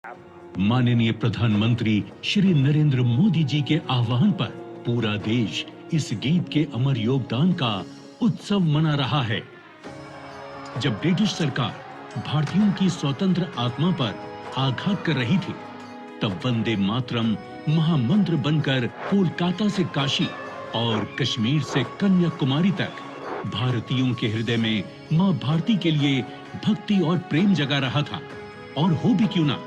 माननीय प्रधानमंत्री श्री नरेंद्र मोदी जी के आह्वान पर पूरा देश इस गीत के अमर योगदान का उत्सव मना रहा है। जब ब्रिटिश सरकार भारतीयों की स्वतंत्र आत्मा पर आघात कर रही थी, तब वंदे मातरम महामंत्र बनकर कोलकाता से काशी और कश्मीर से कन्याकुमारी तक भारतीयों के हृदय में मां भारती के लिए भक्ति और प्रेम जगा रहा था। और हो भी क्यों ना,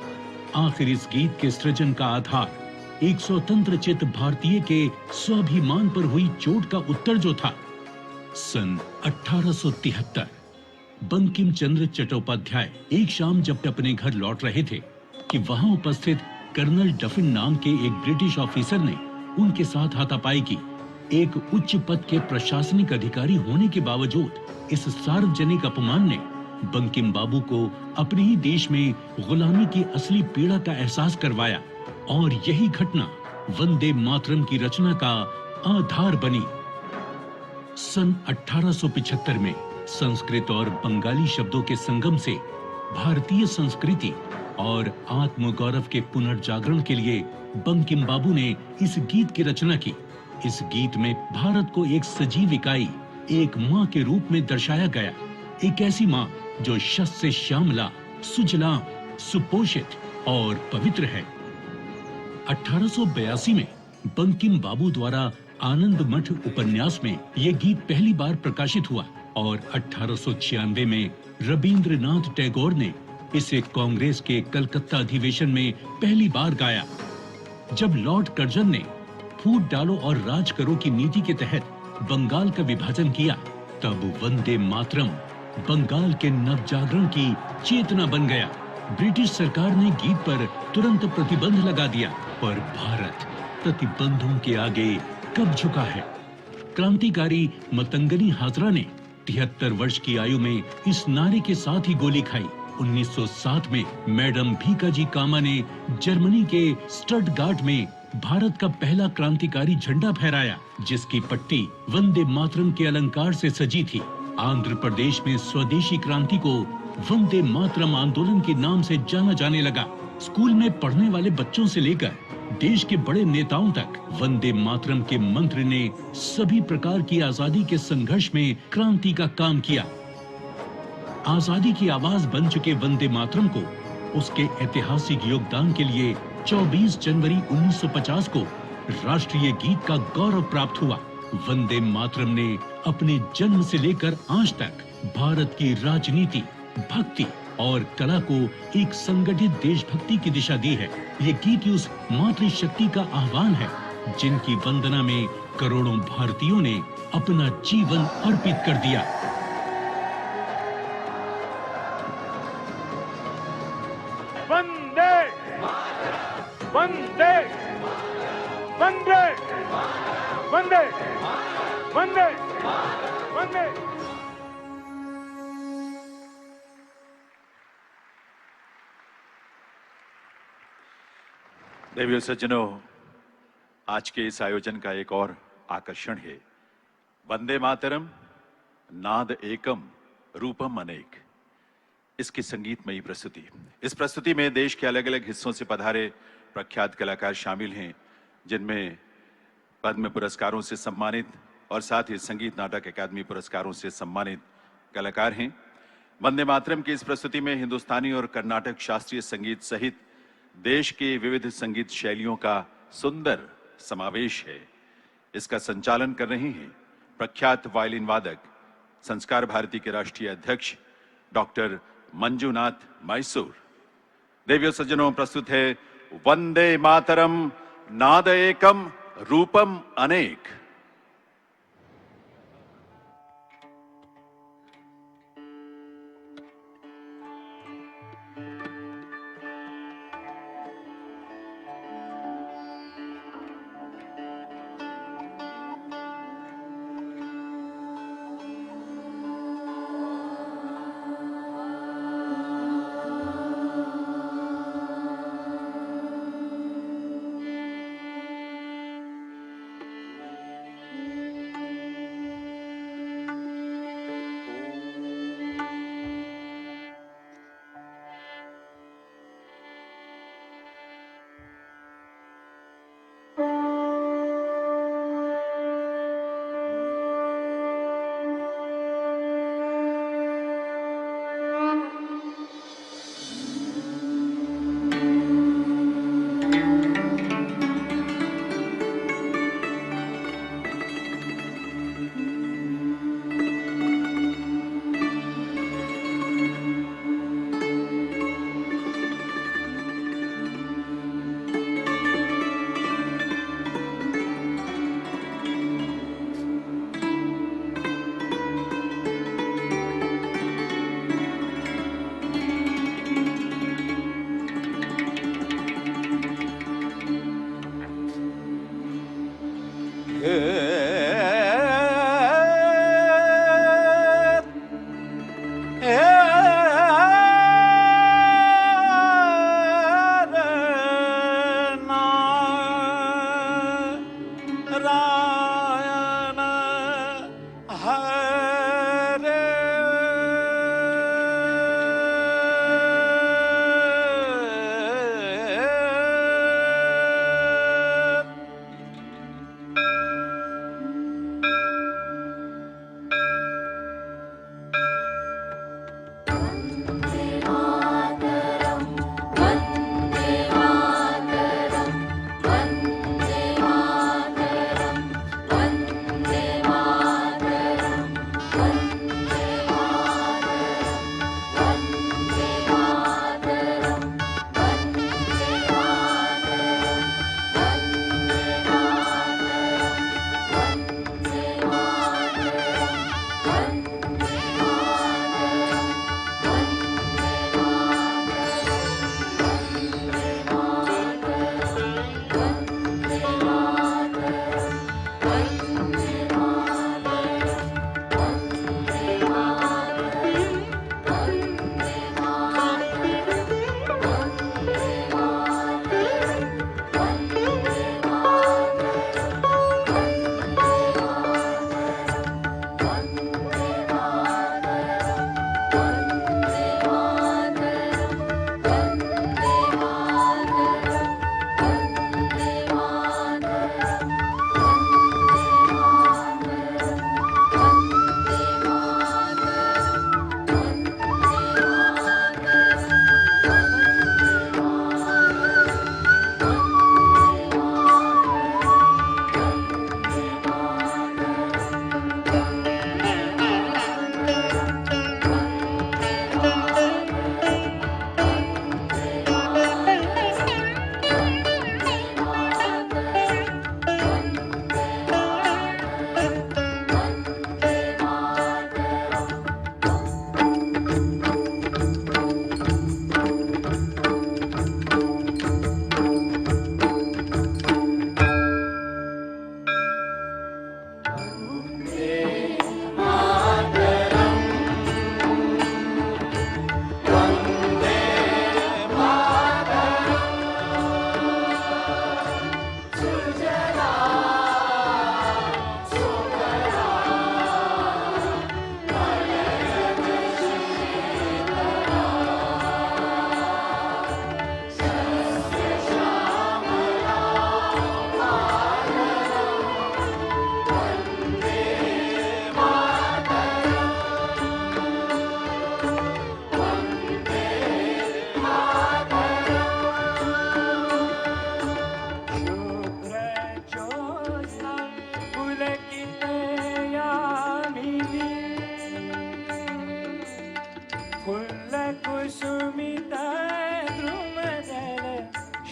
आखिर इस गीत के सृजन का आधार एक स्वतंत्र चित्त भारतीय के स्वाभिमान पर हुई चोट का उत्तर जो था। सन 1873 बंकिम चंद्र चट्टोपाध्याय एक शाम जब अपने घर लौट रहे थे कि वहां उपस्थित कर्नल डफिन नाम के एक ब्रिटिश ऑफिसर ने उनके साथ हाथापाई की। एक उच्च पद के प्रशासनिक अधिकारी होने के बावजूद इस सार्वजनिक अपमान ने बंकिम बाबू को अपने ही देश में गुलामी की असली पीड़ा का एहसास करवाया और यही घटना वंदे मातरम की रचना का आधार बनी। सन 1875 में संस्कृत और बंगाली शब्दों के संगम से भारतीय संस्कृति और आत्मगौरव के पुनर्जागरण के लिए बंकिम बाबू ने इस गीत की रचना की। इस गीत में भारत को एक सजीव इकाई, एक मां के रूप में दर्शाया गया। एक ऐसी मां जो शस्य से श्यामला, सुजला, सुपोषित और पवित्र है। 1882 में बंकिम बाबू द्वारा आनंद मठ उपन्यास में यह गीत पहली बार प्रकाशित हुआ और 1896 में रविंद्रनाथ टैगोर ने इसे कांग्रेस के कलकत्ता अधिवेशन में पहली बार गाया। जब लॉर्ड कर्जन ने फूट डालो और राज करो की नीति के तहत बंगाल का विभाजन किया, तब वंदे मातरम बंगाल के नवजागरण की चेतना बन गया। ब्रिटिश सरकार ने गीत पर तुरंत प्रतिबंध लगा दिया, पर भारत प्रतिबंधों के आगे कब झुका है। क्रांतिकारी मतंगनी हाजरा ने 73 वर्ष की आयु में इस नारे के साथ ही गोली खाई। 1907 में मैडम भीकाजी कामा ने जर्मनी के स्टटगार्ट में भारत का पहला क्रांतिकारी झंडा फहराया, जिसकी पट्टी वंदे मातरम के अलंकार से सजी थी। आंध्र प्रदेश में स्वदेशी क्रांति को वंदे मातरम आंदोलन के नाम से जाना जाने लगा। स्कूल में पढ़ने वाले बच्चों से लेकर देश के बड़े नेताओं तक वंदे मातरम के मंत्र ने सभी प्रकार की आजादी के संघर्ष में क्रांति का काम किया। आजादी की आवाज बन चुके वंदे मातरम को उसके ऐतिहासिक योगदान के लिए 24 जनवरी 1950 को राष्ट्रीय गीत का गौरव प्राप्त हुआ। वंदे मातरम ने अपने जन्म से लेकर आज तक भारत की राजनीति, भक्ति और कला को एक संगठित देशभक्ति की दिशा दी है। ये गीत उस मातृशक्ति का आह्वान है जिनकी वंदना में करोड़ों भारतीयों ने अपना जीवन अर्पित कर दिया। वंदे वंदे वंदे वंदे वंदे वंदे। देवियों सज्जनों, आज के इस आयोजन का एक और आकर्षण है वंदे मातरम नाद एकम रूपम अनेक, इसकी संगीतमयी प्रस्तुति। इस प्रस्तुति में देश के अलग अलग हिस्सों से पधारे प्रख्यात कलाकार शामिल हैं, जिनमें पद्म पुरस्कारों से सम्मानित और साथ ही संगीत नाटक अकादमी पुरस्कारों से सम्मानित कलाकार हैं। वंदे मातरम की इस प्रस्तुति में हिंदुस्तानी और कर्नाटक शास्त्रीय संगीत सहित देश के विविध संगीत शैलियों का सुंदर समावेश है। इसका संचालन कर रहे हैं प्रख्यात वायलिन वादक, संस्कार भारती के राष्ट्रीय अध्यक्ष डॉक्टर मंजुनाथ मैसूर। देवियों सज्जनों, प्रस्तुत है वंदे मातरम नाद एकम रूपम अनेक।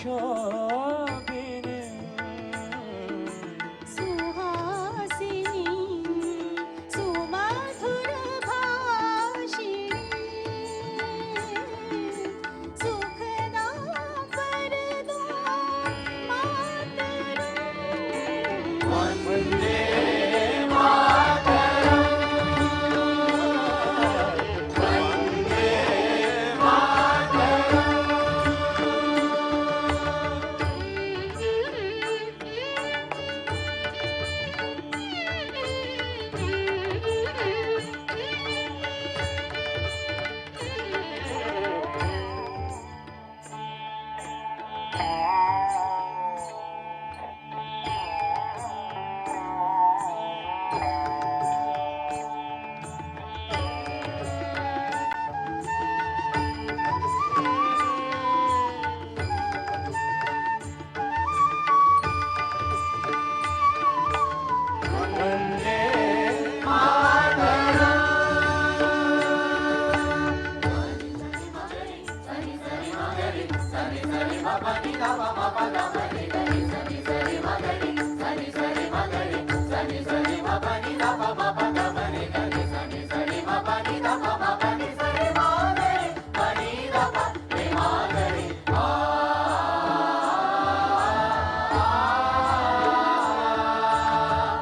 शोभिनी सुहासिनी सुमधुर भाषिणी सुखदा वरदा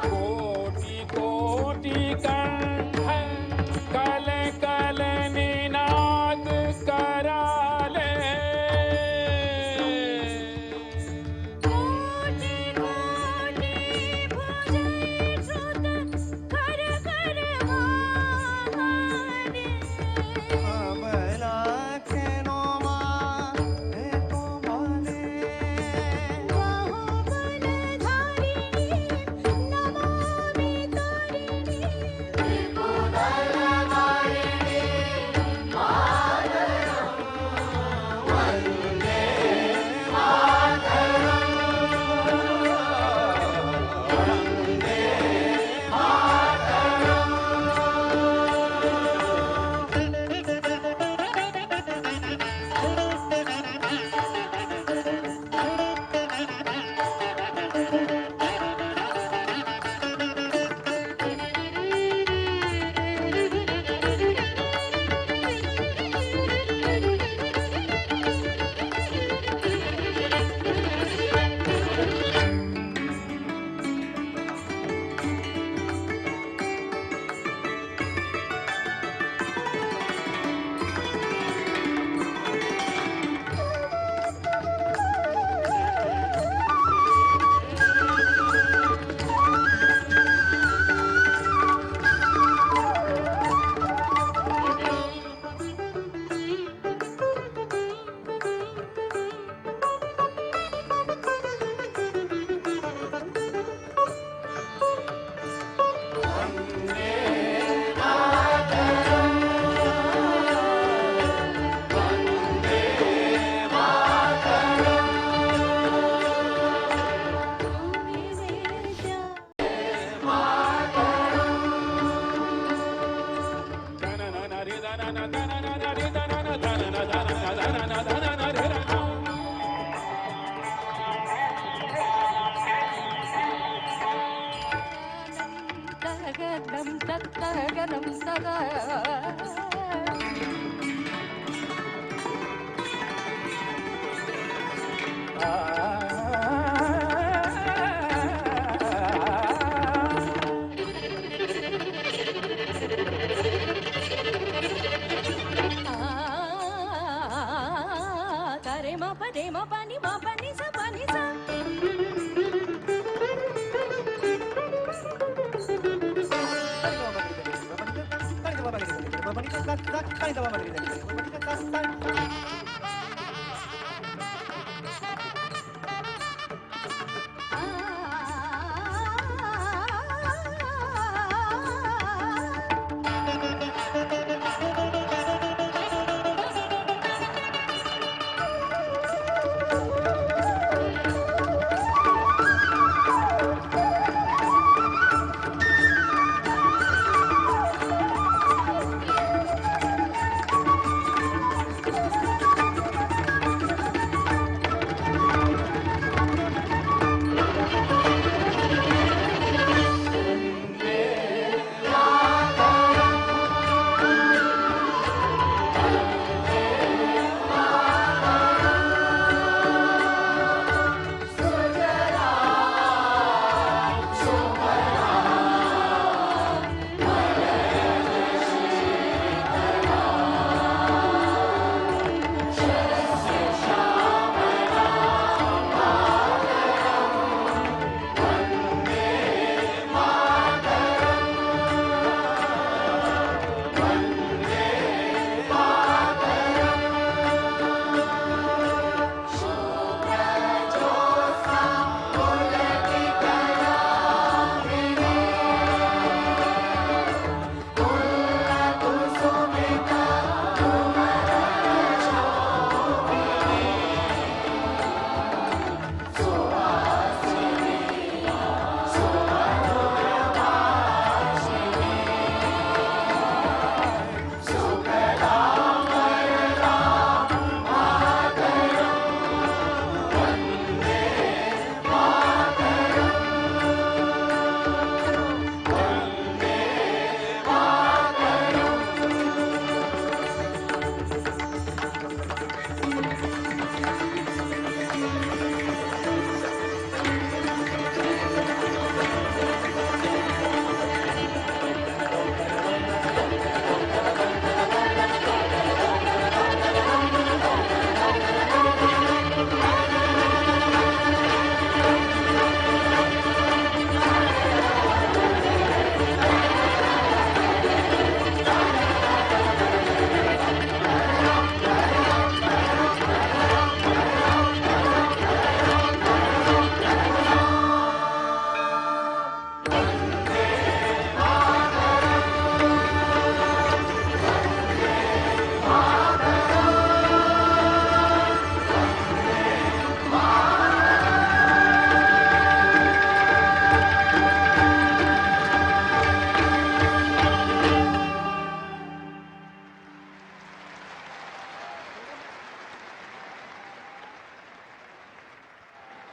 कोटि कोटि कंठ कल कल निनाद कराले कोटि कोटि भुजै श्रुत कर कर वाहने बाहुबलधारिणी नमामि तारिणी तगनं तगनं तग करे मा pani sa pani sa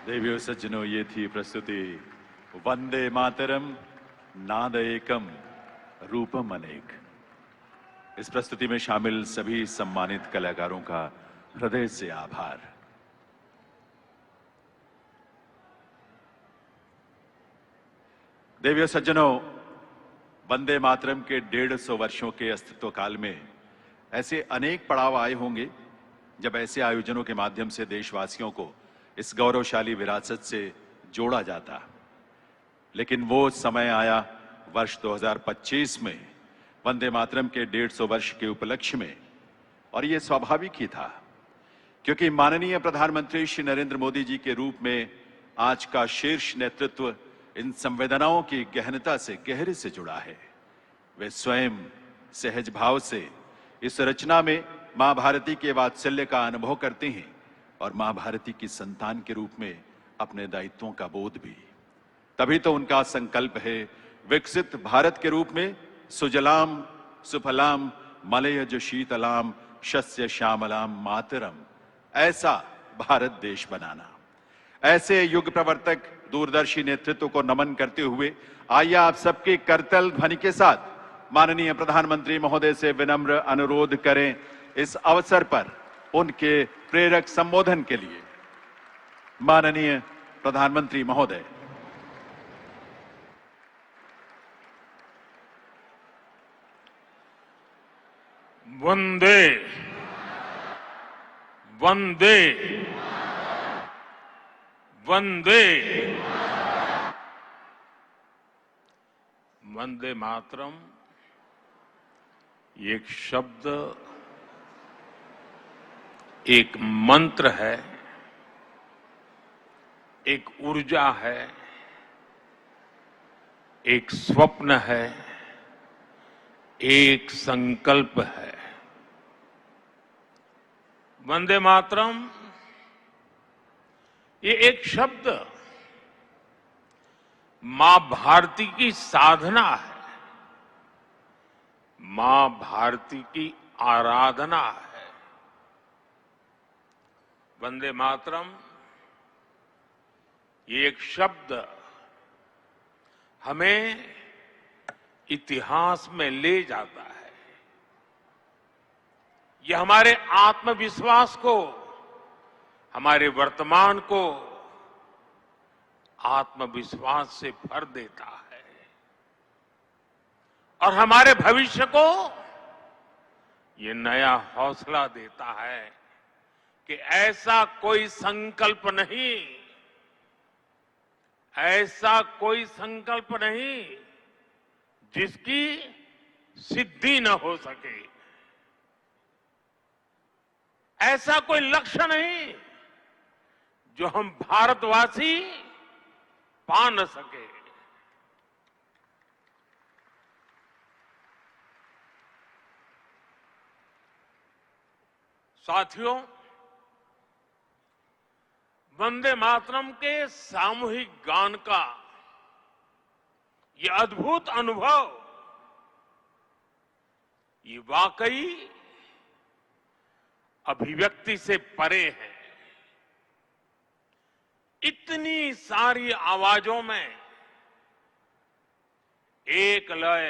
देवियों सज्जनों, ये थी प्रस्तुति वंदे मातरम नाद एकम रूपम अनेक। इस प्रस्तुति में शामिल सभी सम्मानित कलाकारों का हृदय से आभार। देवियों सज्जनों, वंदे मातरम के 150 वर्षों के अस्तित्व काल में ऐसे अनेक पड़ाव आए होंगे जब ऐसे आयोजनों के माध्यम से देशवासियों को इस गौरवशाली विरासत से जोड़ा जाता। लेकिन वो समय आया वर्ष 2025 में वंदे मातरम के 150 वर्ष के उपलक्ष्य में, और ये स्वाभाविक ही था क्योंकि माननीय प्रधानमंत्री श्री नरेंद्र मोदी जी के रूप में आज का शीर्ष नेतृत्व इन संवेदनाओं की गहनता से गहरे से जुड़ा है। वे स्वयं सहज भाव से इस रचना में मां भारती के वात्सल्य का अनुभव करते हैं और मां भारती की संतान के रूप में अपने दायित्वों का बोध भी। तभी तो उनका संकल्प है विकसित भारत के रूप में सुजलाम सुफलाम मलयज शीतलाम शस्य श्यामलाम मातरम, ऐसा भारत देश बनाना। ऐसे युग प्रवर्तक दूरदर्शी नेतृत्व को नमन करते हुए आइए आप सबके करतल ध्वनि के साथ माननीय प्रधानमंत्री महोदय से विनम्र अनुरोध करें इस अवसर पर उनके प्रेरक संबोधन के लिए। माननीय प्रधानमंत्री महोदय। वंदे वंदे वंदे वंदे मातरम एक शब्द, एक मंत्र है, एक ऊर्जा है, एक स्वप्न है, एक संकल्प है। वंदे मातरम ये एक शब्द मां भारती की साधना है, मां भारती की आराधना है। वंदे मातरम ये एक शब्द हमें इतिहास में ले जाता है। यह हमारे आत्मविश्वास को, हमारे वर्तमान को आत्मविश्वास से भर देता है और हमारे भविष्य को ये नया हौसला देता है कि ऐसा कोई संकल्प नहीं, ऐसा कोई संकल्प नहीं जिसकी सिद्धि न हो सके, ऐसा कोई लक्ष्य नहीं जो हम भारतवासी पा न सके। साथियों, वंदे मातरम के सामूहिक गान का ये अद्भुत अनुभव, ये वाकई अभिव्यक्ति से परे है। इतनी सारी आवाजों में एक लय,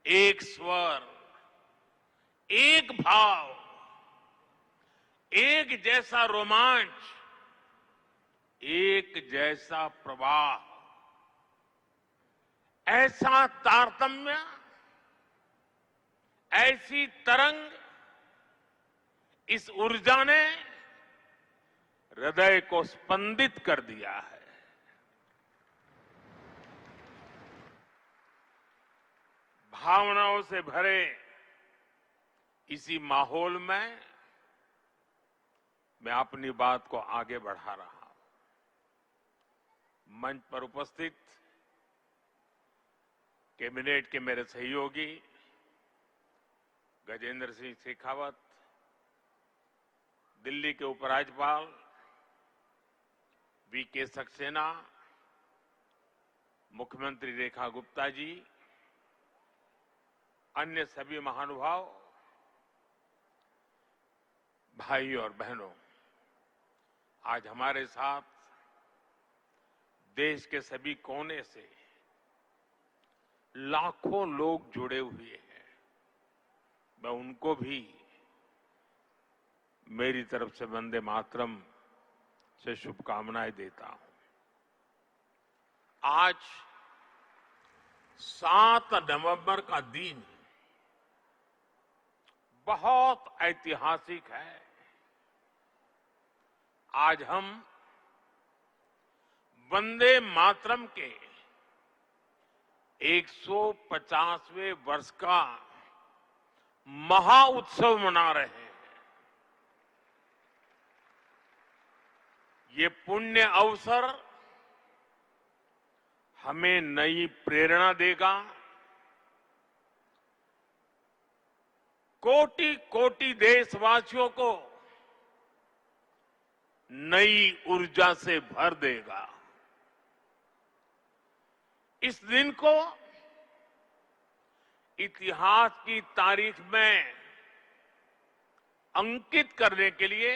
एक स्वर, एक भाव, एक जैसा रोमांच, एक जैसा प्रवाह, ऐसा तारतम्य, ऐसी तरंग, इस ऊर्जा ने हृदय को स्पंदित कर दिया है। भावनाओं से भरे इसी माहौल में मैं अपनी बात को आगे बढ़ा रहा हूं। मंच पर उपस्थित कैबिनेट के मेरे सहयोगी गजेंद्र सिंह शेखावत, दिल्ली के उपराज्यपाल वीके सक्सेना, मुख्यमंत्री रेखा गुप्ता जी, अन्य सभी महानुभाव, भाई और बहनों, आज हमारे साथ देश के सभी कोने से लाखों लोग जुड़े हुए हैं। मैं उनको भी मेरी तरफ से वंदे मातरम से शुभकामनाएं देता हूं। आज 7 नवंबर का दिन बहुत ऐतिहासिक है। आज हम वंदे मातरम के 150वें वर्ष का महा उत्सव मना रहे हैं। ये पुण्य अवसर हमें नई प्रेरणा देगा, कोटि कोटि देशवासियों को नई ऊर्जा से भर देगा। इस दिन को इतिहास की तारीख में अंकित करने के लिए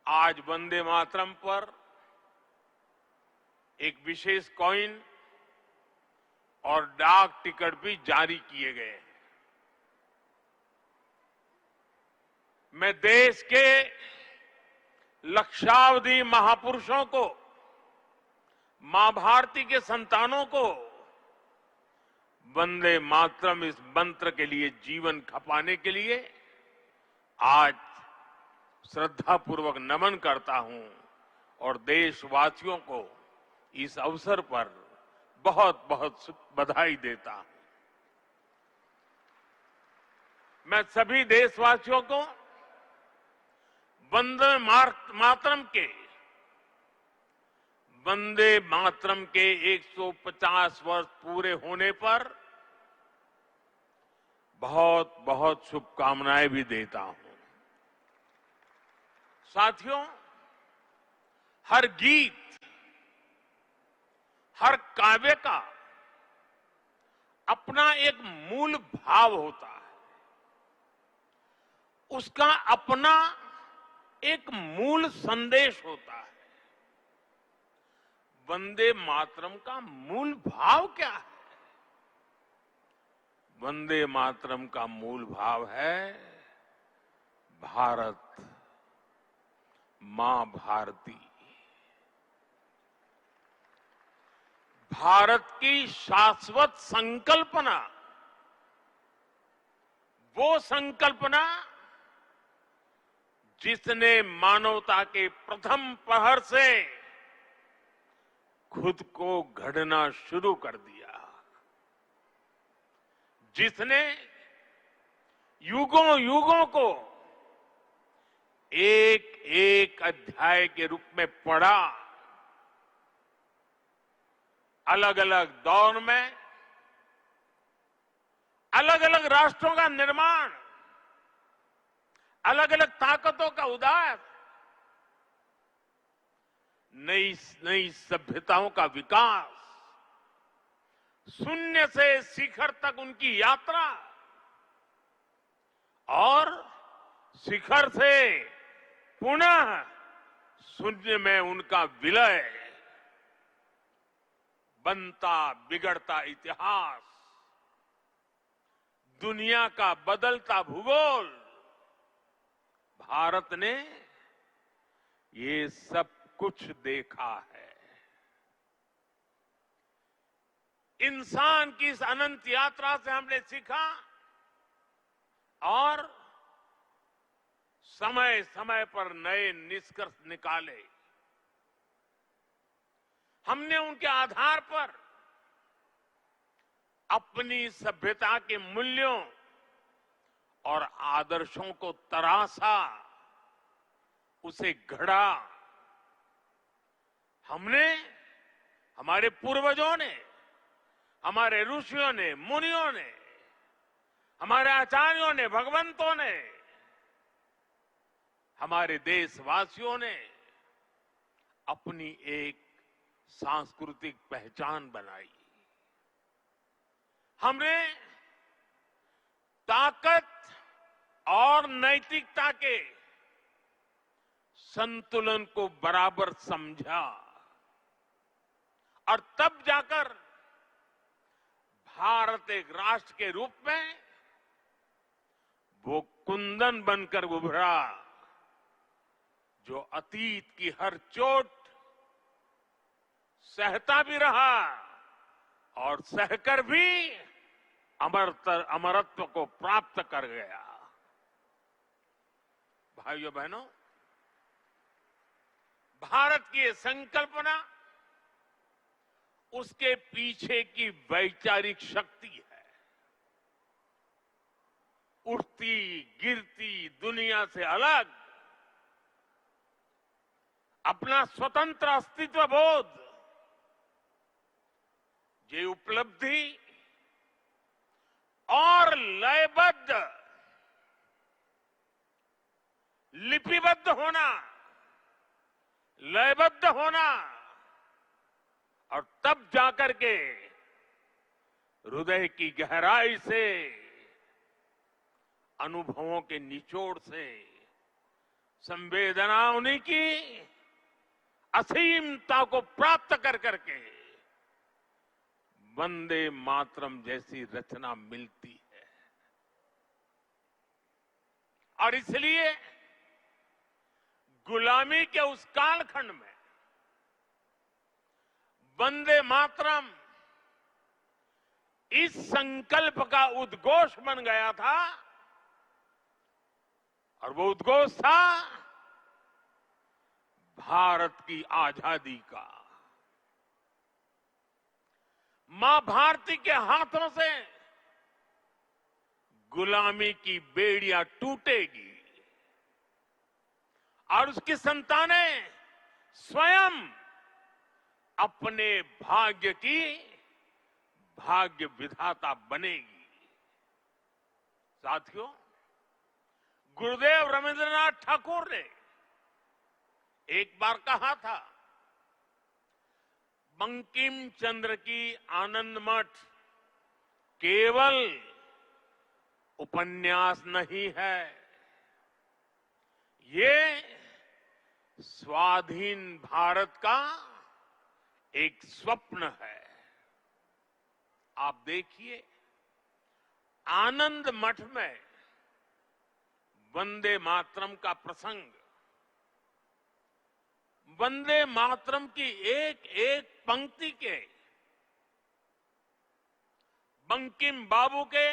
आज वंदे मातरम पर एक विशेष कॉइन और डाक टिकट भी जारी किए गए हैं। मैं देश के लक्षावधि महापुरुषों को, मां भारती के संतानों को वंदे मातरम इस मंत्र के लिए जीवन खपाने के लिए आज श्रद्धापूर्वक नमन करता हूं और देशवासियों को इस अवसर पर बहुत बहुत बधाई देता हूं। मैं सभी देशवासियों को वंदे मातरम के 150 वर्ष पूरे होने पर बहुत बहुत शुभकामनाएं भी देता हूं। साथियों, हर गीत, हर काव्य का अपना एक मूल भाव होता है, उसका अपना एक मूल संदेश होता है। वंदे मातरम का मूल भाव क्या है? वंदे मातरम का मूल भाव है भारत मां भारती। भारत की शाश्वत संकल्पना, वो संकल्पना जिसने मानवता के प्रथम पहर से खुद को गढ़ना शुरू कर दिया, जिसने युगों युगों को एक एक अध्याय के रूप में पढ़ा, अलग अलग दौर में अलग अलग राष्ट्रों का निर्माण, अलग अलग ताकतों का उदय, नई नई सभ्यताओं का विकास, शून्य से शिखर तक उनकी यात्रा और शिखर से पुनः शून्य में उनका विलय, बनता बिगड़ता इतिहास, दुनिया का बदलता भूगोल, भारत ने ये सब कुछ देखा है। इंसान की इस अनंत यात्रा से हमने सीखा और समय समय पर नए निष्कर्ष निकाले। हमने उनके आधार पर अपनी सभ्यता के मूल्यों और आदर्शों को तराशा, उसे गढ़ा। हमने, हमारे पूर्वजों ने, हमारे ऋषियों ने, मुनियों ने, हमारे आचार्यों ने, भगवंतों ने, हमारे देशवासियों ने अपनी एक सांस्कृतिक पहचान बनाई। हमने ताकत और नैतिकता के संतुलन को बराबर समझा और तब जाकर भारत एक राष्ट्र के रूप में वो कुंदन बनकर उभरा जो अतीत की हर चोट सहता भी रहा और सहकर भी अमरत्व को प्राप्त कर गया। भाइयों बहनों, भारत की ये संकल्पना उसके पीछे की वैचारिक शक्ति है। उठती गिरती दुनिया से अलग अपना स्वतंत्र अस्तित्व बोध, ये उपलब्धि और लयबद्ध लिपिबद्ध होना, लयबद्ध होना और तब जाकर के हृदय की गहराई से, अनुभवों के निचोड़ से, संवेदनाओं की असीमता को प्राप्त कर करके वंदे मातरम जैसी रचना मिलती है। और इसलिए गुलामी के उस कालखंड में वंदे मातरम इस संकल्प का उद्घोष बन गया था और वो उद्घोष था भारत की आजादी का। मां भारती के हाथों से गुलामी की बेड़ियां टूटेगी और उसकी संतानें स्वयं अपने भाग्य की भाग्य विधाता बनेगी। साथियों, गुरुदेव रविंद्रनाथ ठाकुर ने एक बार कहा था, बंकिम चंद्र की आनंद मठ केवल उपन्यास नहीं है, ये स्वाधीन भारत का एक स्वप्न है। आप देखिए, आनंद मठ में वंदे मातरम का प्रसंग, वंदे मातरम की एक एक पंक्ति के, बंकिम बाबू के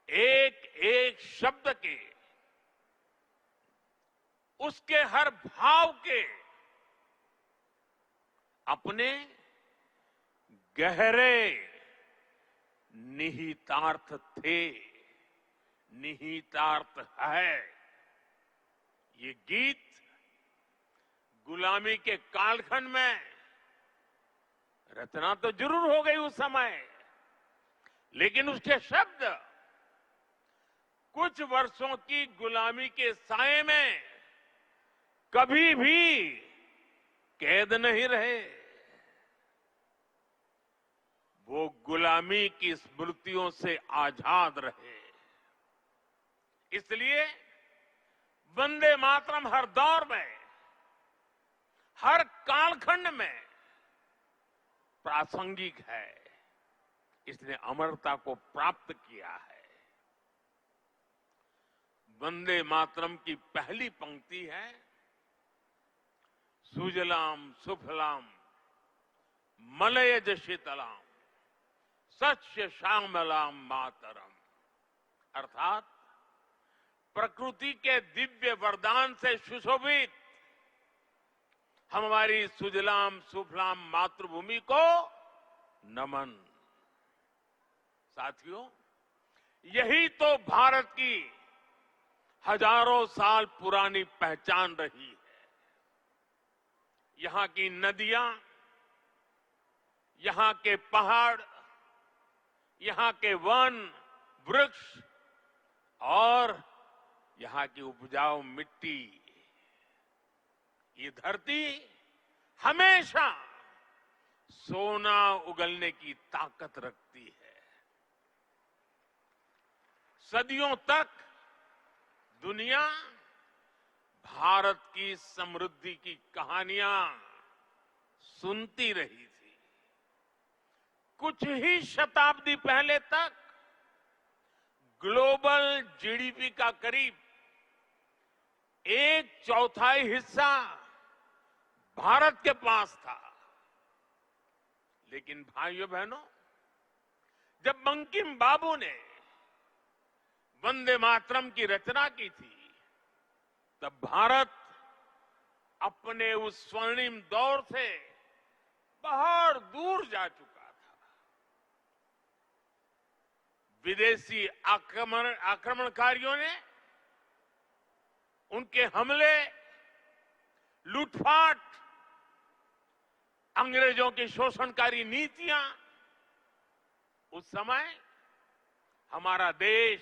एक एक शब्द के, उसके हर भाव के अपने गहरे निहितार्थ थे, निहितार्थ है। ये गीत गुलामी के कालखंड में रचना तो जरूर हो गई उस समय, लेकिन उसके शब्द कुछ वर्षों की गुलामी के साए में कभी भी कैद नहीं रहे। वो गुलामी की स्मृतियों से आजाद रहे। इसलिए वंदे मातरम हर दौर में, हर कालखंड में प्रासंगिक है। इसने अमरता को प्राप्त किया है। वंदे मातरम की पहली पंक्ति है, सुजलाम सुफलाम मलयज शीतलाम सस्य श्यामलाम मातरम। अर्थात प्रकृति के दिव्य वरदान से सुशोभित हमारी सुजलाम सुफलाम मातृभूमि को नमन। साथियों, यही तो भारत की हजारों साल पुरानी पहचान रही है। यहां की नदियां, यहां के पहाड़, यहां के वन वृक्ष और यहां की उपजाऊ मिट्टी, ये धरती हमेशा सोना उगलने की ताकत रखती है। सदियों तक दुनिया भारत की समृद्धि की कहानियां सुनती रही थी। कुछ ही शताब्दी पहले तक ग्लोबल जीडीपी का करीब 1/4 हिस्सा भारत के पास था। लेकिन भाइयों बहनों, जब बंकिम बाबू ने वंदे मातरम की रचना की थी, तब भारत अपने उस स्वर्णिम दौर से बहुत दूर जा चुका था। विदेशी आक्रमणकारियों ने उनके हमले, लूटपाट, अंग्रेजों की शोषणकारी नीतियां, उस समय हमारा देश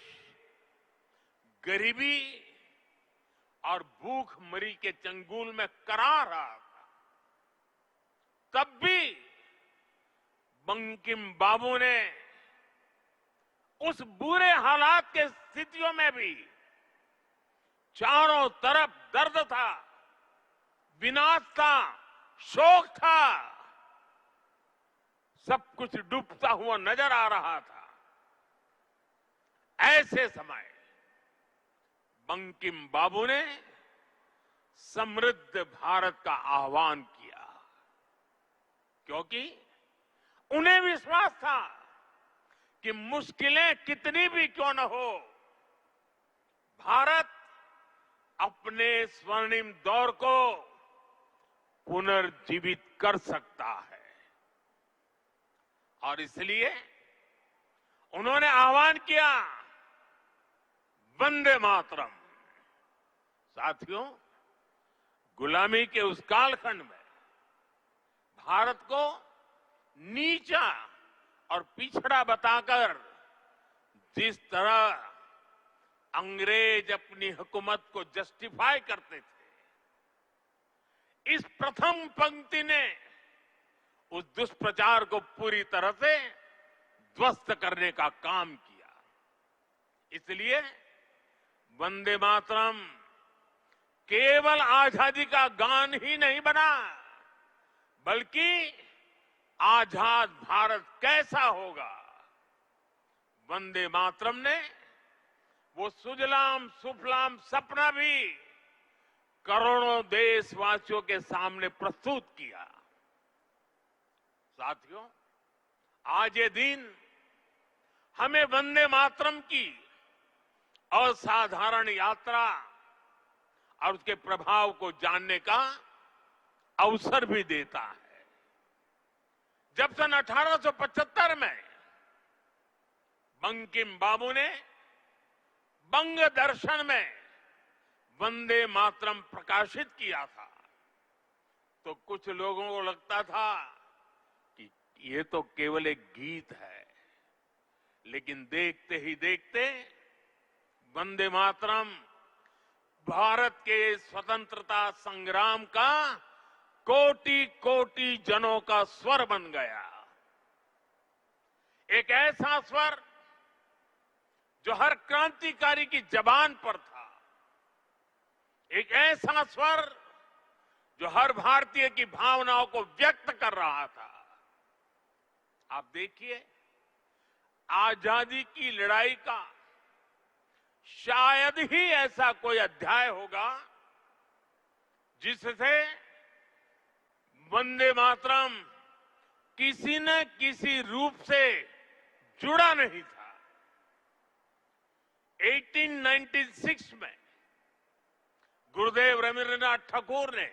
गरीबी और भूखमरी के चंगुल में करा रहा था। तब भी बंकिम बाबू ने उस बुरे हालात के स्थितियों में भी चारों तरफ दर्द था, विनाश था, शोक था, सब कुछ डूबता हुआ नजर आ रहा था। ऐसे समय बंकिम बाबू ने समृद्ध भारत का आह्वान किया, क्योंकि उन्हें विश्वास था कि मुश्किलें कितनी भी क्यों न हो, भारत अपने स्वर्णिम दौर को पुनर्जीवित कर सकता है। और इसलिए उन्होंने आह्वान किया, वंदे मातरम। साथियों, गुलामी के उस कालखंड में भारत को नीचा और पिछड़ा बताकर जिस तरह अंग्रेज अपनी हुकूमत को जस्टिफाई करते थे, इस प्रथम पंक्ति ने उस दुष्प्रचार को पूरी तरह से ध्वस्त करने का काम किया। इसलिए वंदे मातरम केवल आजादी का गान ही नहीं बना, बल्कि आजाद भारत कैसा होगा, वंदे मातरम ने वो सुजलाम सुफलाम सपना भी करोड़ों देशवासियों के सामने प्रस्तुत किया। साथियों, आज ये दिन हमें वंदे मातरम की असाधारण यात्रा और उसके प्रभाव को जानने का अवसर भी देता है। जब सन 1875 में बंकिम बाबू ने बंग दर्शन में वंदे मातरम प्रकाशित किया था, तो कुछ लोगों को लगता था कि ये तो केवल एक गीत है। लेकिन देखते ही देखते वंदे मातरम भारत के स्वतंत्रता संग्राम का कोटि कोटि जनों का स्वर बन गया। एक ऐसा स्वर जो हर क्रांतिकारी की जबान पर था, एक ऐसा स्वर जो हर भारतीय की भावनाओं को व्यक्त कर रहा था। आप देखिए, आजादी की लड़ाई का शायद ही ऐसा कोई अध्याय होगा जिससे वंदे मातरम किसी न किसी रूप से जुड़ा नहीं था। 1896 में गुरुदेव रविंद्रनाथ ठाकुर ने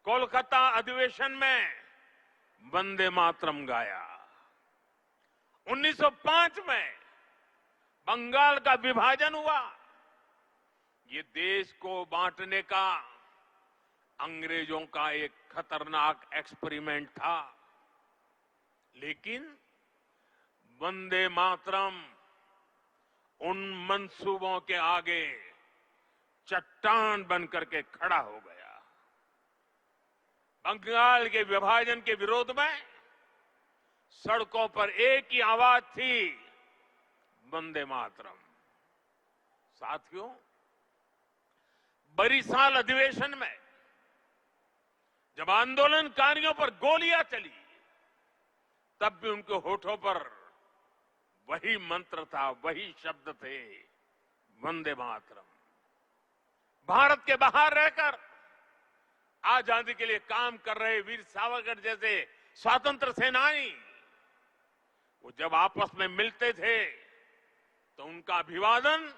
कोलकाता अधिवेशन में वंदे मातरम गाया। 1905 में बंगाल का विभाजन हुआ। ये देश को बांटने का अंग्रेजों का एक खतरनाक एक्सपेरिमेंट था, लेकिन वंदे मातरम उन मंसूबों के आगे चट्टान बनकर के खड़ा हो गया। बंगाल के विभाजन के विरोध में सड़कों पर एक ही आवाज थी, वंदे मातरम। साथियों, बरिसाल अधिवेशन में जब आंदोलनकारियों पर गोलियां चली, तब भी उनके होठों पर वही मंत्र था, वही शब्द थे, वंदे मातरम। भारत के बाहर रहकर आजादी के लिए काम कर रहे वीर सावरकर जैसे स्वतंत्र सेनानी, वो जब आपस में मिलते थे तो उनका अभिवादन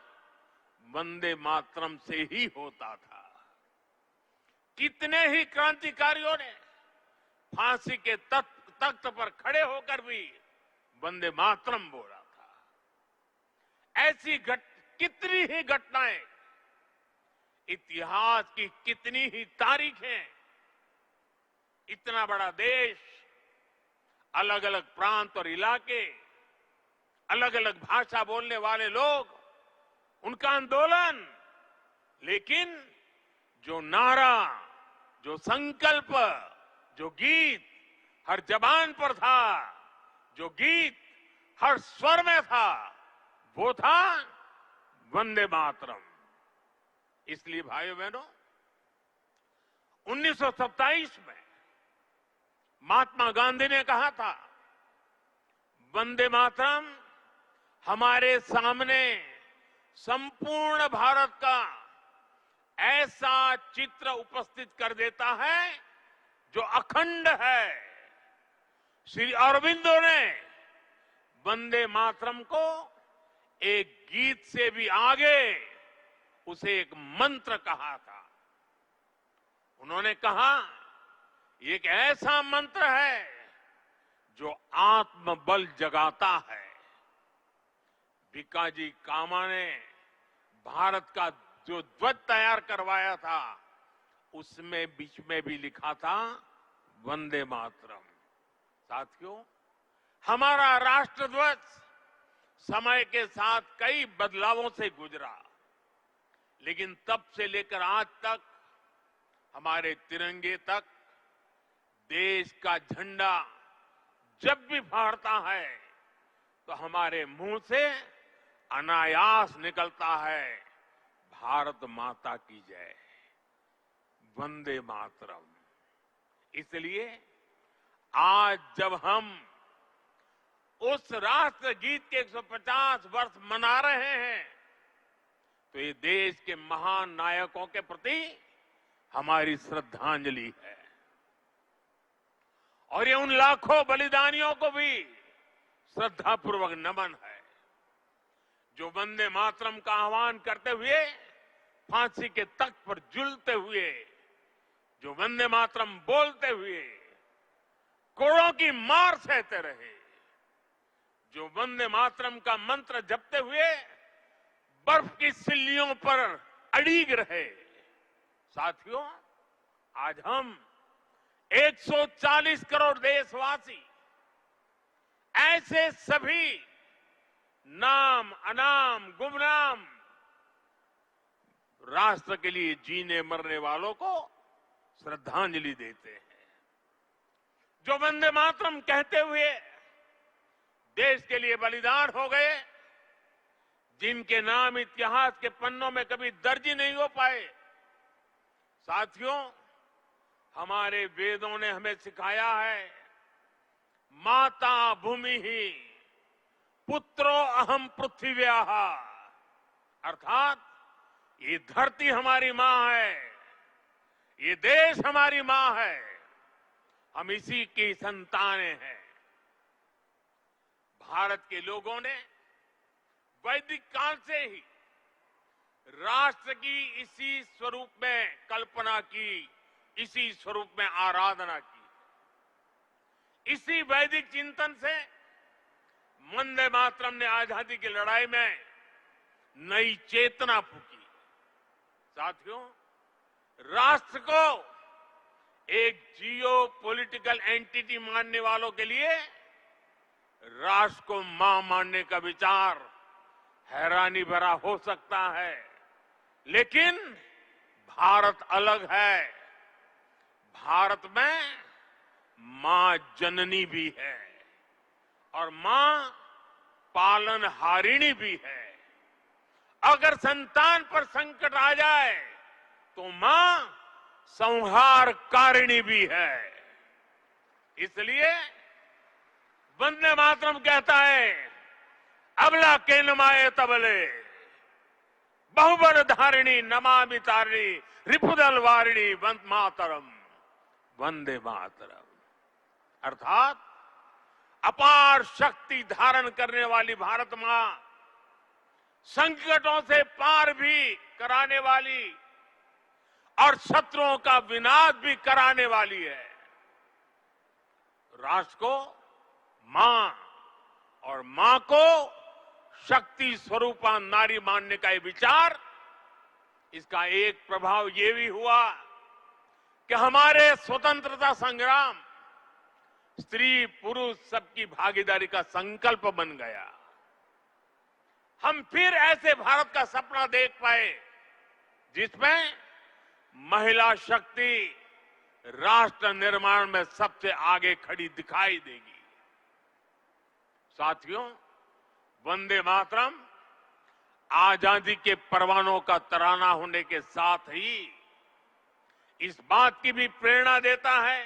वंदे मातरम से ही होता था। कितने ही क्रांतिकारियों ने फांसी के तख्त पर खड़े होकर भी वंदे मातरम बोला था। ऐसी कितनी ही घटनाएं, इतिहास की कितनी ही तारीखें, इतना बड़ा देश, अलग अलग प्रांत और इलाके, अलग अलग भाषा बोलने वाले लोग, उनका आंदोलन, लेकिन जो नारा, जो संकल्प, जो गीत हर जबान पर था, जो गीत हर स्वर में था, वो था वंदे मातरम। इसलिए भाइयों बहनों, 1927 में महात्मा गांधी ने कहा था, वंदे मातरम हमारे सामने संपूर्ण भारत का ऐसा चित्र उपस्थित कर देता है जो अखंड है। श्री अरविंदो ने वंदे मातरम को एक गीत से भी आगे उसे एक मंत्र कहा था। उन्होंने कहा, ये एक ऐसा मंत्र है जो आत्मबल जगाता है। भिकाजी कामा ने भारत का जो ध्वज तैयार करवाया था, उसमें बीच में भी लिखा था वंदे मातरम। साथियों, हमारा राष्ट्र ध्वज समय के साथ कई बदलावों से गुजरा, लेकिन तब से लेकर आज तक हमारे तिरंगे तक देश का झंडा जब भी फहरता है तो हमारे मुंह से अनायास निकलता है, भारत माता की जय, वंदे मातरम। इसलिए आज जब हम उस राष्ट्र गीत के 150 वर्ष मना रहे हैं, तो ये देश के महान नायकों के प्रति हमारी श्रद्धांजलि है, और ये उन लाखों बलिदानियों को भी श्रद्धापूर्वक नमन है जो वंदे मातरम का आह्वान करते हुए फांसी के तख्त पर झूलते हुए, जो वंदे मातरम बोलते हुए कोड़ों की मार सहते रहे, जो वंदे मातरम का मंत्र जपते हुए बर्फ की सिल्लियों पर अड़ीग रहे। साथियों, आज हम 140 करोड़ देशवासी ऐसे सभी नाम अनाम गुमनाम राष्ट्र के लिए जीने मरने वालों को श्रद्धांजलि देते हैं, जो वंदे मातरम कहते हुए देश के लिए बलिदान हो गए, जिनके नाम इतिहास के पन्नों में कभी दर्ज ही नहीं हो पाए। साथियों, हमारे वेदों ने हमें सिखाया है, माता भूमि ही पुत्रो अहम पृथ्व्याः, अर्थात ये धरती हमारी मां है, ये देश हमारी मां है, हम इसी की संतानें हैं। भारत के लोगों ने वैदिक काल से ही राष्ट्र की इसी स्वरूप में कल्पना की, इसी स्वरूप में आराधना की। इसी वैदिक चिंतन से वंदे मातरम ने आजादी की लड़ाई में नई चेतना फूकी। साथियों, राष्ट्र को एक जियो पॉलिटिकल एंटिटी मानने वालों के लिए राष्ट्र को मां मानने का विचार हैरानी भरा हो सकता है, लेकिन भारत अलग है। भारत में मां जननी भी है और मां पालनहारिणी भी है। अगर संतान पर संकट आ जाए तो मां संहारकारिणी भी है। इसलिए वंदे मातरम कहता है, अबला के नमाए तबले बहुबर धारिणी नमामि तारिणी रिपुदल वारिणी वंदे मातरम, वंदे मातरम। अर्थात अपार शक्ति धारण करने वाली भारत मां संकटों से पार भी कराने वाली और शत्रुओं का विनाश भी कराने वाली है। राष्ट्र को मां और मां को शक्ति स्वरूपा नारी मानने का ये विचार, इसका एक प्रभाव ये भी हुआ कि हमारे स्वतंत्रता संग्राम स्त्री पुरुष सबकी भागीदारी का संकल्प बन गया। हम फिर ऐसे भारत का सपना देख पाए जिसमें महिला शक्ति राष्ट्र निर्माण में सबसे आगे खड़ी दिखाई देगी। साथियों, वंदे मातरम आजादी के परवानों का तराना होने के साथ ही इस बात की भी प्रेरणा देता है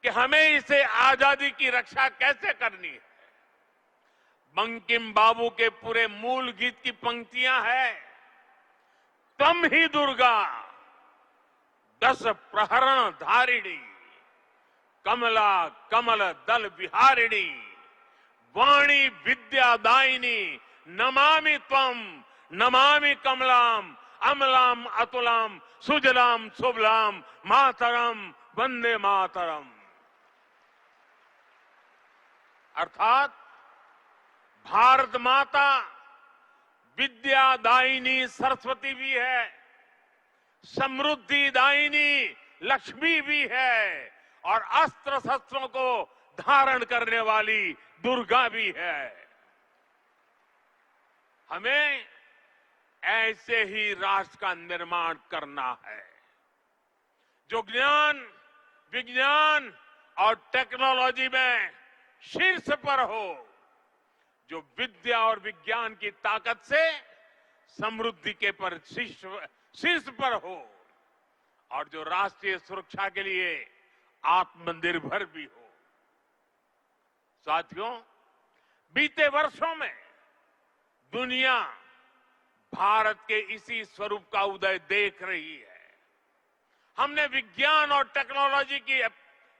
कि हमें इसे आजादी की रक्षा कैसे करनी है। बंकिम बाबू के पूरे मूल गीत की पंक्तियां हैं, तम ही दुर्गा 10 प्रहरण धारिणी, कमला कमल दल विहारिणी, वाणी विद्यादायिनी, नमामि त्वम नमामि कमलाम, अमलाम अतुलाम, सुजलाम सुबलाम, मातरम वंदे मातरम। अर्थात भारत माता विद्यादायिनी सरस्वती भी है, समृद्धि दायिनी लक्ष्मी भी है और अस्त्र शस्त्रों को धारण करने वाली दुर्गा भी है। हमें ऐसे ही राष्ट्र का निर्माण करना है जो ज्ञान विज्ञान और टेक्नोलॉजी में शीर्ष पर हो, जो विद्या और विज्ञान की ताकत से समृद्धि के पर शीर्ष पर हो और जो राष्ट्रीय सुरक्षा के लिए आत्मनिर्भर भी हो। साथियों, बीते वर्षों में दुनिया भारत के इसी स्वरूप का उदय देख रही है। हमने विज्ञान और टेक्नोलॉजी की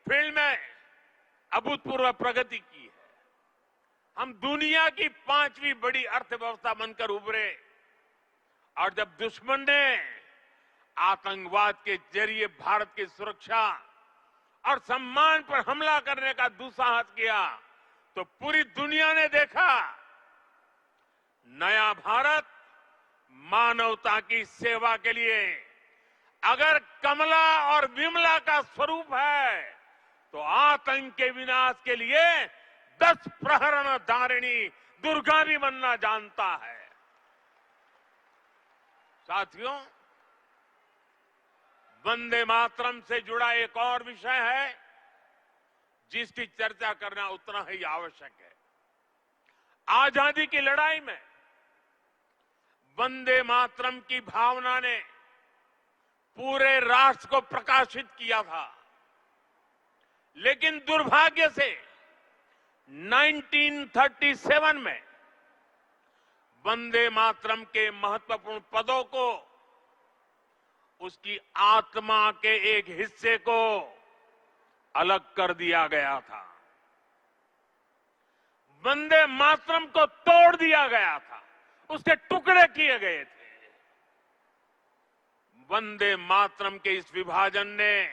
फील्ड में अभूतपूर्व प्रगति की है। हम दुनिया की 5वीं बड़ी अर्थव्यवस्था बनकर उभरे और जब दुश्मन ने आतंकवाद के जरिए भारत की सुरक्षा और सम्मान पर हमला करने का दुस्साहस किया तो पूरी दुनिया ने देखा नया भारत मानवता की सेवा के लिए अगर कमला और विमला का स्वरूप है तो आतंक के विनाश के लिए 10 प्रहरण धारिणी दुर्गा भी बनना जानता है। साथियों, वंदे मातरम से जुड़ा एक और विषय है जिसकी चर्चा करना उतना ही आवश्यक है। आजादी की लड़ाई में वंदे मातरम की भावना ने पूरे राष्ट्र को प्रकाशित किया था, लेकिन दुर्भाग्य से 1937 में वंदे मातरम के महत्वपूर्ण पदों को उसकी आत्मा के एक हिस्से को अलग कर दिया गया था। वंदे मातरम को तोड़ दिया गया था, उसके टुकड़े किए गए थे। वंदे मातरम के इस विभाजन ने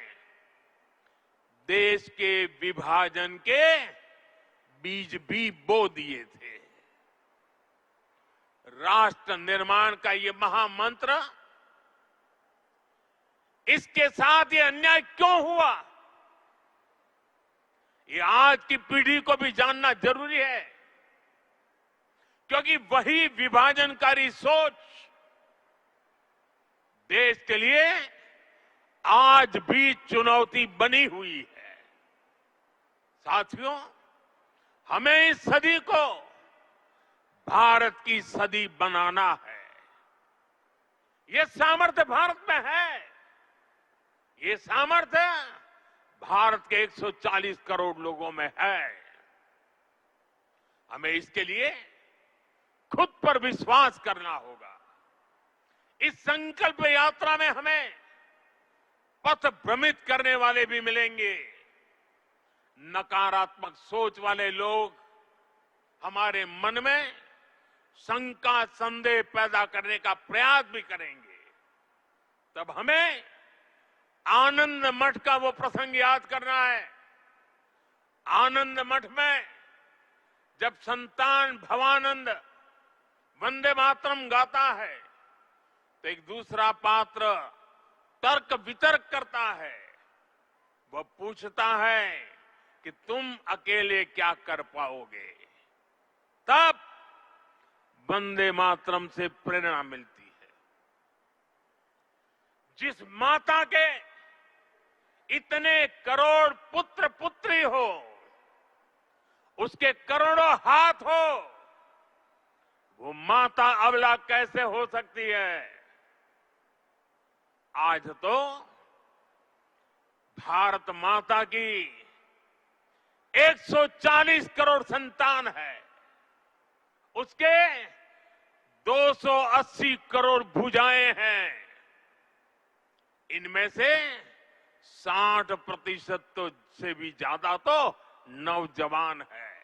देश के विभाजन के बीज भी बो दिए थे। राष्ट्र निर्माण का ये महामंत्र, इसके साथ ये अन्याय क्यों हुआ, ये आज की पीढ़ी को भी जानना जरूरी है, क्योंकि वही विभाजनकारी सोच देश के लिए आज भी चुनौती बनी हुई है। साथियों, हमें इस सदी को भारत की सदी बनाना है। ये सामर्थ्य भारत में है। ये सामर्थ्य भारत के 140 करोड़ लोगों में है। हमें इसके लिए खुद पर विश्वास करना होगा। इस संकल्प यात्रा में हमें पथ भ्रमित करने वाले भी मिलेंगे। नकारात्मक सोच वाले लोग हमारे मन में शंका संदेह पैदा करने का प्रयास भी करेंगे। तब हमें आनंद मठ का वो प्रसंग याद करना है। आनंद मठ में जब संतान भवानंद वंदे मातरम गाता है तो एक दूसरा पात्र तर्क वितर्क करता है। वह पूछता है कि तुम अकेले क्या कर पाओगे। तब वंदे मातरम से प्रेरणा मिलती है। जिस माता के इतने करोड़ पुत्र पुत्री हो, उसके करोड़ों हाथ हो, वो माता अबला कैसे हो सकती है। आज तो भारत माता की 140 करोड़ संतान है। उसके 280 करोड़ भुजाएं हैं। इनमें से 60% तो से भी ज्यादा तो नौजवान है।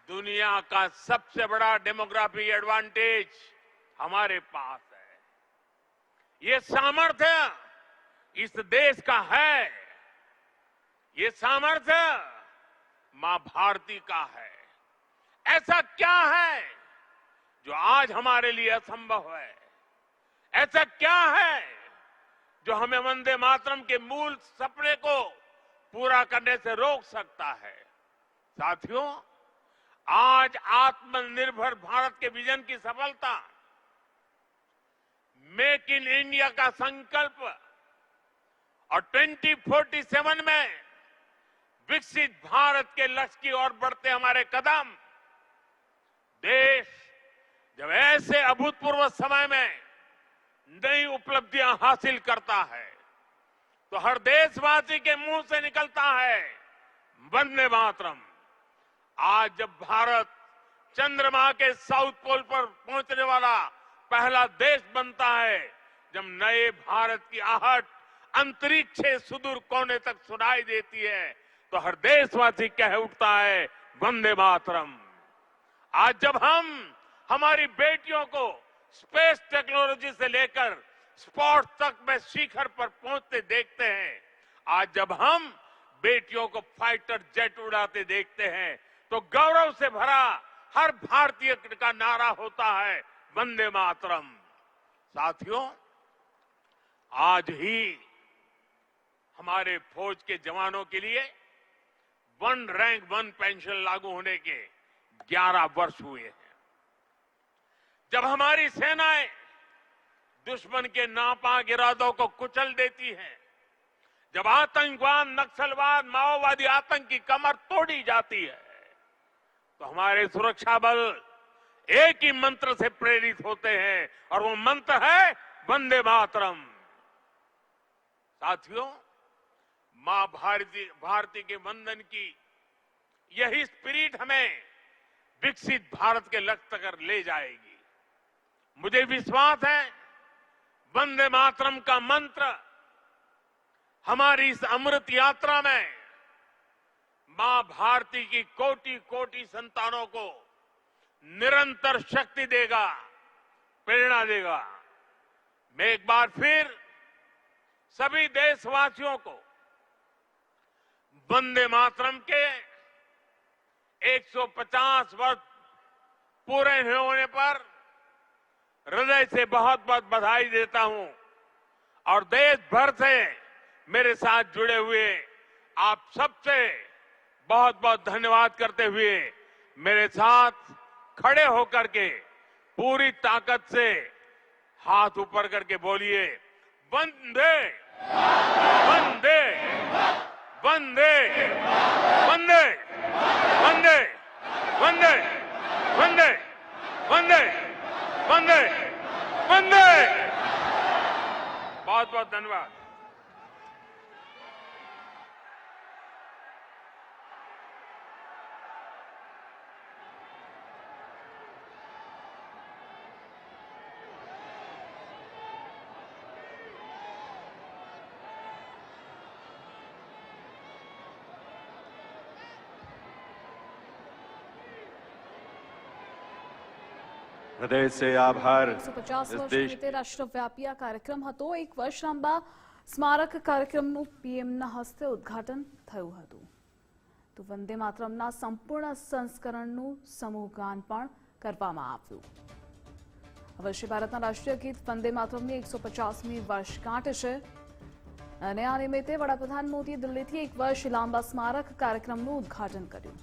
दुनिया का सबसे बड़ा डेमोग्राफी एडवांटेज हमारे पास है। ये सामर्थ्य इस देश का है। ये सामर्थ्य मां भारती का है। ऐसा क्या है जो आज हमारे लिए असंभव है। ऐसा क्या है जो हमें वंदे मातरम के मूल सपने को पूरा करने से रोक सकता है। साथियों, आज आत्मनिर्भर भारत के विजन की सफलता, मेक इन इंडिया का संकल्प और 2047 में विकसित भारत के लक्ष्य की ओर बढ़ते हमारे कदम, देश जब ऐसे अभूतपूर्व समय में नई उपलब्धियां हासिल करता है तो हर देशवासी के मुंह से निकलता है वंदे मातरम। आज जब भारत चंद्रमा के साउथ पोल पर पहुंचने वाला पहला देश बनता है, जब नए भारत की आहट अंतरिक्ष से सुदूर कोने तक सुनाई देती है, तो हर देशवासी कह उठता है वंदे मातरम। आज जब हम हमारी बेटियों को स्पेस टेक्नोलॉजी से लेकर स्पोर्ट्स तक में शिखर पर पहुंचते देखते हैं, आज जब हम बेटियों को फाइटर जेट उड़ाते देखते हैं, तो गौरव से भरा हर भारतीय का नारा होता है वंदे मातरम। साथियों, आज ही हमारे फौज के जवानों के लिए वन रैंक वन पेंशन लागू होने के 11 वर्ष हुए हैं। जब हमारी सेनाएं दुश्मन के नापाक इरादों को कुचल देती हैं, जब आतंकवाद, नक्सलवाद, माओवादी आतंक की कमर तोड़ी जाती है, तो हमारे सुरक्षा बल एक ही मंत्र से प्रेरित होते हैं और वो मंत्र है वंदे मातरम। साथियों, मां भारती के वंदन की यही स्पिरिट हमें विकसित भारत के लक्ष्य तक ले जाएगी। मुझे विश्वास है वंदे मातरम का मंत्र हमारी इस अमृत यात्रा में मां भारती की कोटि कोटि संतानों को निरंतर शक्ति देगा, प्रेरणा देगा। मैं एक बार फिर सभी देशवासियों को वंदे मातरम के 150 वर्ष पूरे होने पर हृदय से बहुत बहुत बधाई देता हूं और देश भर से मेरे साथ जुड़े हुए आप सबसे बहुत बहुत धन्यवाद करते हुए मेरे साथ खड़े होकर के पूरी ताकत से हाथ ऊपर करके बोलिए वंदे वंदे वंदे वंदे वंदे वंदे वंदे वंदे वंदे वंदे। बहुत बहुत धन्यवाद। હૃદય સે આભાર 150 इस વર્ષ देश નિમિત્તે રાષ્ટ્રવ્યાપી આ કાર્યક્રમ હતો। 1 વર્ષ લાંબા સ્મારક કાર્યક્રમનું પીએમના હસ્તે ઉદ્ઘાટન થયું હતું। તો વંદે માતરમના સંપૂર્ણ સંસ્કરણનું સમૂહગાન પણ કરવામાં આવ્યું। આ વર્ષે ભારતના રાષ્ટ્રીય ગીત વંદે માતરમની 150મી વર્ષગાંઠ છે અને આ નિમિત્તે વડાપ્રધાન મોદીએ દિલ્હીથી 1 વર્ષ લાંબા સ્મારક કાર્યક્રમનું ઉદ્ઘાટન કર્યું।